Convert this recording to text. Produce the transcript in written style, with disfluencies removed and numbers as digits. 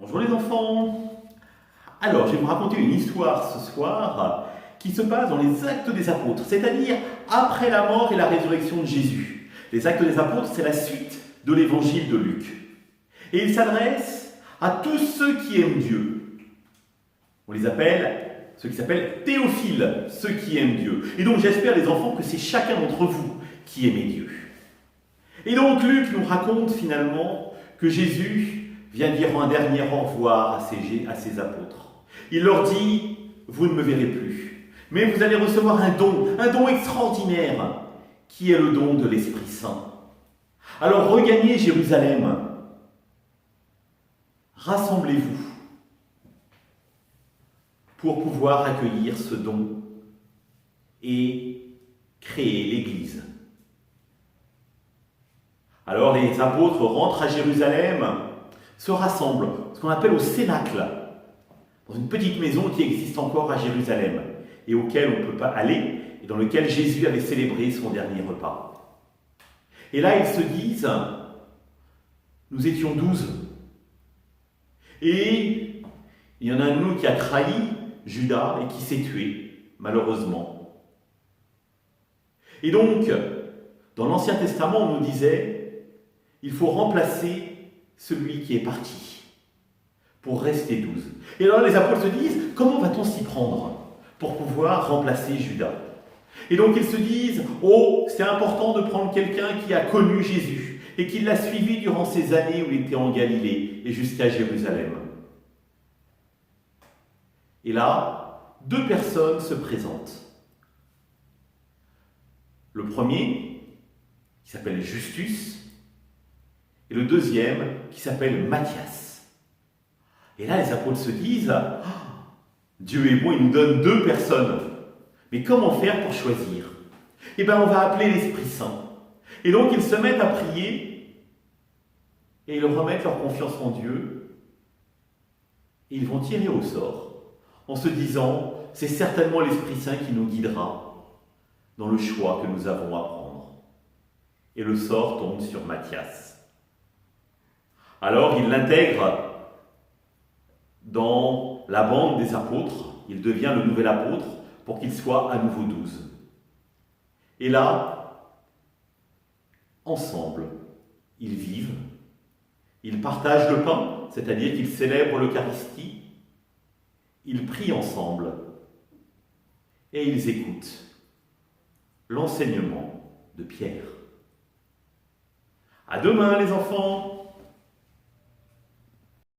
Bonjour les enfants. Alors, je vais vous raconter une histoire ce soir qui se passe dans les Actes des Apôtres, c'est-à-dire après la mort et la résurrection de Jésus. Les Actes des Apôtres, c'est la suite de l'évangile de Luc. Et il s'adresse à tous ceux qui aiment Dieu. On les appelle ceux qui s'appellent théophiles, ceux qui aiment Dieu. Et donc j'espère les enfants que c'est chacun d'entre vous qui aimez Dieu. Et donc Luc nous raconte finalement que Jésus vient dire un dernier au revoir à ses apôtres. Il leur dit, vous ne me verrez plus, mais vous allez recevoir un don extraordinaire, qui est le don de l'Esprit Saint. Alors regagnez Jérusalem, rassemblez-vous pour pouvoir accueillir ce don et créer l'Église. Alors les apôtres rentrent à Jérusalem, se rassemblent, ce qu'on appelle au Cénacle, dans une petite maison qui existe encore à Jérusalem et auquel on ne peut pas aller et dans lequel Jésus avait célébré son dernier repas. Et là, ils se disent, nous étions 12. Et il y en a un de nous qui a trahi Judas et qui s'est tué, malheureusement. Et donc, dans l'Ancien Testament, on nous disait, il faut remplacer celui qui est parti, pour rester 12. Et alors les apôtres se disent, comment va-t-on s'y prendre pour pouvoir remplacer Judas? Et donc ils se disent, oh, c'est important de prendre quelqu'un qui a connu Jésus et qui l'a suivi durant ces années où il était en Galilée et jusqu'à Jérusalem. Et là, 2 personnes se présentent. Le premier, qui s'appelle Justus, et le deuxième qui s'appelle Matthias. Et là, les apôtres se disent, oh, Dieu est bon, il nous donne 2 personnes. Mais comment faire pour choisir? Eh bien, on va appeler l'Esprit Saint. Et donc, ils se mettent à prier et ils remettent leur confiance en Dieu. Et ils vont tirer au sort en se disant, c'est certainement l'Esprit Saint qui nous guidera dans le choix que nous avons à prendre. Et le sort tombe sur Matthias. Alors il l'intègre dans la bande des apôtres, il devient le nouvel apôtre pour qu'il soit à nouveau 12. Et là, ensemble, ils vivent, ils partagent le pain, c'est-à-dire qu'ils célèbrent l'Eucharistie, ils prient ensemble et ils écoutent l'enseignement de Pierre. À demain les enfants!